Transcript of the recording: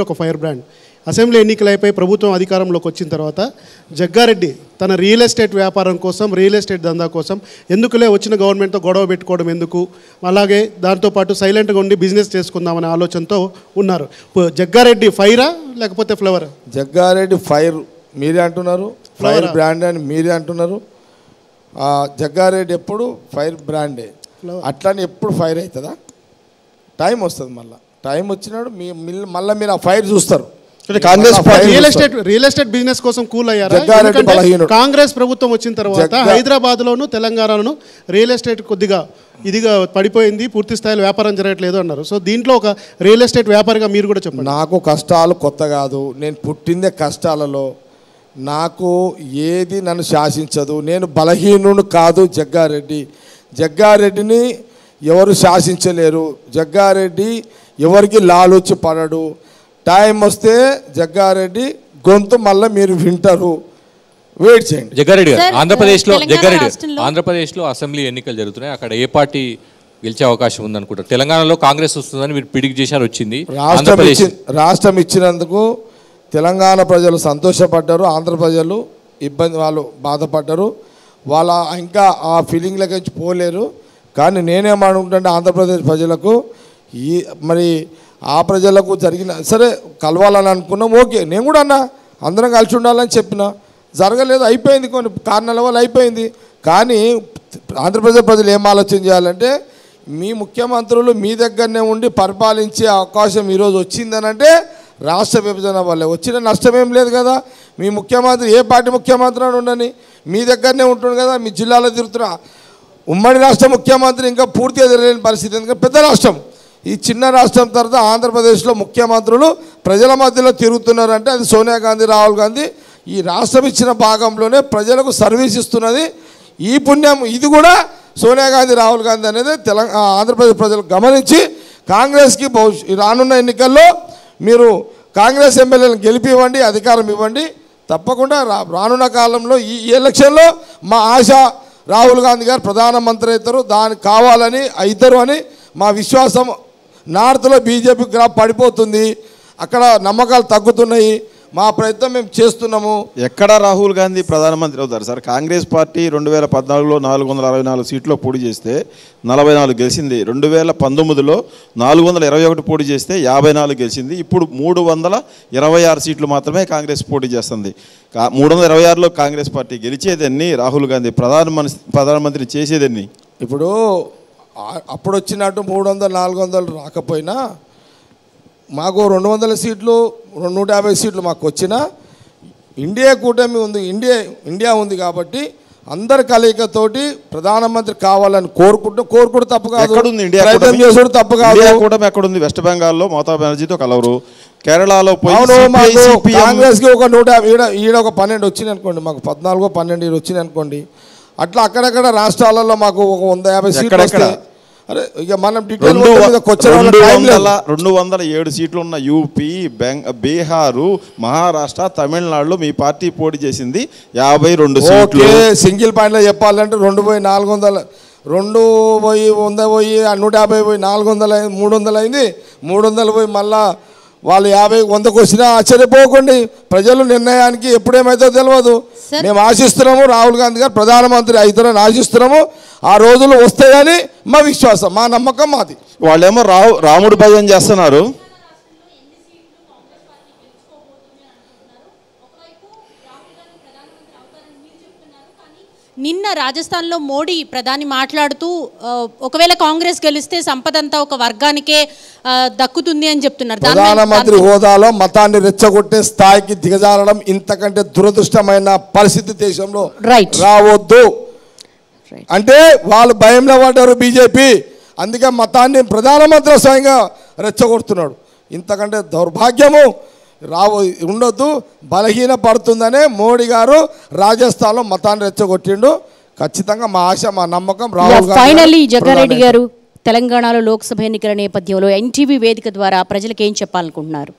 ఒక fire brand. Assembly ఎన్నికలైపోయి ప్రభుత్వం అధికారంలోకి వచ్చిన తర్వాత జగ్గారెడ్డి తన రియల్ ఎస్టేట్ వ్యాపారం కోసం, రియల్ ఎస్టేట్ దందా కోసం ఎందుకులే వచ్చిన గవర్నమెంట్తో గొడవ పెట్టుకోవడం ఎందుకు, అలాగే దాంతోపాటు సైలెంట్గా ఉండి బిజినెస్ చేసుకుందామనే ఆలోచనతో ఉన్నారు. జగ్గారెడ్డి ఫైరా లేకపోతే ఫ్లవరా? జగ్గారెడ్డి ఫైర్ మీరే అంటున్నారు, ఫైర్ బ్రాండ్ అని మీరే అంటున్నారు. జగ్గారెడ్డి ఎప్పుడు ఫైర్ బ్రాండే, అట్లానే ఎప్పుడు ఫైర్ అవుతుందా? టైం వస్తుంది, మళ్ళీ టైం వచ్చినాడు మళ్ళీ మీరు ఆ ఫైర్ చూస్తారు. కాంగ్రెస్ రియల్ ఎస్టేట్ బిజినెస్ కోసం కూల్ అయ్యారు. కాంగ్రెస్ ప్రభుత్వం వచ్చిన తర్వాత హైదరాబాద్లోను తెలంగాణలోను రియల్ ఎస్టేట్ కొద్దిగా ఇదిగా పడిపోయింది, పూర్తి స్థాయిలో వ్యాపారం జరగట్లేదు అన్నారు. సో దీంట్లో ఒక రియల్ ఎస్టేట్ వ్యాపారిగా మీరు కూడా చెప్పండి. నాకు కష్టాలు కొత్త కాదు, నేను పుట్టిందే కష్టాలలో, నాకు ఏది నన్ను శాసించదు. నేను బలహీనుడు కాదు. జగ్గారెడ్డిని ఎవరు శాసించలేరు. జగ్గారెడ్డి ఎవరికి లాలూచి పడడు. టైం వస్తే జగ్గారెడ్డి గొంతు మళ్ళీ మీరు వింటారు, వెయిట్ చేయండి. జగ్గారెడ్డి గారు ఆంధ్రప్రదేశ్లో అసెంబ్లీ ఎన్నికలు జరుగుతున్నాయి, అక్కడ ఏ పార్టీ గెలిచే అవకాశం ఉందనుకుంటారు? తెలంగాణలో కాంగ్రెస్ వస్తుందని మీరు ప్రిడిక్ట్ చేశారు, వచ్చింది. రాష్ట్రం ఇచ్చినందుకు తెలంగాణ ప్రజలు సంతోషపడ్డారు, ఆంధ్ర ప్రజలు వాళ్ళు బాధపడ్డారు. వాళ్ళ ఇంకా ఆ ఫీలింగ్లకి పోలేరు. కానీ నేనేమనుకుంటే ఆంధ్రప్రదేశ్ ప్రజలకు మరి ఆ ప్రజలకు జరిగిన సరే కలవాలని అనుకున్నాం, ఓకే. నేను కూడా అన్నా అందరం కలిసి ఉండాలని చెప్పిన, జరగలేదు, అయిపోయింది, కొన్ని కారణాల వల్ల అయిపోయింది. కానీ ఆంధ్రప్రదేశ్ ప్రజలు ఏం ఆలోచన చేయాలంటే, మీ ముఖ్యమంత్రులు మీ దగ్గరనే ఉండి పరిపాలించే అవకాశం ఈరోజు వచ్చిందనంటే రాష్ట్ర విభజన వల్లే. వచ్చిన నష్టమేం లేదు కదా. మీ ముఖ్యమంత్రి ఏ పార్టీ ముఖ్యమంత్రి అని ఉండని మీ దగ్గరనే ఉంటుంది కదా, మీ జిల్లాలో తిరుగుతున్న ఉమ్మడి రాష్ట్ర ముఖ్యమంత్రి ఇంకా పూర్తిగా తెలియని పరిస్థితి. ఎందుకంటే పెద్ద రాష్ట్రం, ఈ చిన్న రాష్ట్రం తర్వాత ఆంధ్రప్రదేశ్లో ముఖ్యమంత్రులు ప్రజల మధ్యలో తిరుగుతున్నారంటే అది సోనియా గాంధీ, రాహుల్ గాంధీ ఈ రాష్ట్రం ఇచ్చిన భాగంలోనే ప్రజలకు సర్వీస్ ఇస్తున్నది. ఈ పుణ్యం ఇది కూడా సోనియా గాంధీ, రాహుల్ గాంధీ అనేది ఆంధ్రప్రదేశ్ ప్రజలు గమనించి కాంగ్రెస్కి రానున్న ఎన్నికల్లో మీరు కాంగ్రెస్ ఎమ్మెల్యేలను గెలిపివ్వండి, అధికారం ఇవ్వండి. తప్పకుండా రానున్న కాలంలో ఈ ఎలక్షన్లో మా ఆశ రాహుల్ గాంధీ గారు ప్రధానమంత్రి అవుతారు, దానికి కావాలని అవుతారు అని మా విశ్వాసం. నార్త్లో బీజేపీ గ్రాఫ్ పడిపోతుంది, అక్కడ నమ్మకాలు తగ్గుతున్నాయి. మా ప్రయత్నం మేము చేస్తున్నాము. ఎక్కడ రాహుల్ గాంధీ ప్రధానమంత్రి అవుతారు సార్? కాంగ్రెస్ పార్టీ 2014లో 464 సీట్లో పోటీ చేస్తే 44 గెలిచింది. 2019లో 421 పోటీ చేస్తే 54 గెలిచింది. ఇప్పుడు 326 సీట్లు మాత్రమే కాంగ్రెస్ పోటీ చేస్తుంది. 326లో కాంగ్రెస్ పార్టీ గెలిచేదన్ని, రాహుల్ గాంధీ ప్రధానమంత్రి చేసేదన్ని. ఇప్పుడు అప్పుడు వచ్చినట్టు 300, 400 రాకపోయినా మాకు 200 సీట్లు, 150 సీట్లు మాకు వచ్చినా ఇండియా కూటమి ఉంది, ఇండియా ఉంది కాబట్టి అందరి కలయికతోటి ప్రధానమంత్రి కావాలని కోరుకుంటూ తప్పు కాదు, ప్రయత్నం చేసుడు తప్పు కాదు. కూటమి ఎక్కడుంది? వెస్ట్ బెంగాల్లో మమతా బెనర్జీతో కలవరు, కేరళలో కాంగ్రెస్కి ఒక 150 ఈడ ఒక 12 వచ్చినాయి అనుకోండి, మాకు 14, 12 వచ్చినాయి అనుకోండి. అట్లా అక్కడక్కడ రాష్ట్రాలలో మాకు ఒక 150 సీట్లు వస్తాయి. అరే ఇక మనం 207 సీట్లు ఉన్న యూపీ, బీహారు, మహారాష్ట్ర, తమిళనాడులో మీ పార్టీ పోటీ చేసింది 52 సీట్లు. సింగిల్ పాయింట్లో చెప్పాలంటే 2,400, 2,100 పోయి 150 పోయి 400 అయింది, 300 అయింది. 300 పోయి మళ్ళా వాళ్ళు 50, 100కు వచ్చినా ఆశ్చర్యపోకండి. ప్రజలు నిర్ణయానికి ఎప్పుడేమైతే తెలియదు. మేము ఆశిస్తున్నాము రాహుల్ గాంధీ గారు ప్రధానమంత్రి అవుతారని ఆశిస్తున్నాము. ఆ రోజులు వస్తాయని మా విశ్వాసం, మా నమ్మకం మాది. వాళ్ళేమో రాముడు భజన చేస్తున్నారు. నిన్న రాజస్థాన్లో మోడీ ప్రధాని మాట్లాడుతూ ఒకవేళ కాంగ్రెస్ గెలిస్తే సంపద అంతా ఒక వర్గానికే దక్కుతుంది అని చెప్తున్నారు. ప్రధానమంత్రి హోదాలో మతాన్ని రెచ్చగొట్టే స్థాయికి దిగజారడం ఇంతకంటే దురదృష్టమైన పరిస్థితి దేశంలో రావద్దు. అంటే వాళ్ళు భయంలో పడ్డారు బీజేపీ, అందుకే మతాన్ని ప్రధానమంత్రి స్వయంగా రెచ్చగొడుతున్నాడు. ఇంతకంటే దౌర్భాగ్యము ఉండొద్దు. బలహీన పడుతుందనే మోడీ గారు రాజస్థాన్లో మతాన్ని రెచ్చగొట్టిండు. ఖచ్చితంగా మా ఆశ, మా నమ్మకం రాహుల్ గాంధీ. ఫైనల్లీ జగ్గారెడ్డి గారు, తెలంగాణలో లోక్సభ ఎన్నికల నేపథ్యంలో ఎన్టీవీ వేదిక ద్వారా ప్రజలకు ఏం చెప్పాలనుకుంటున్నారు?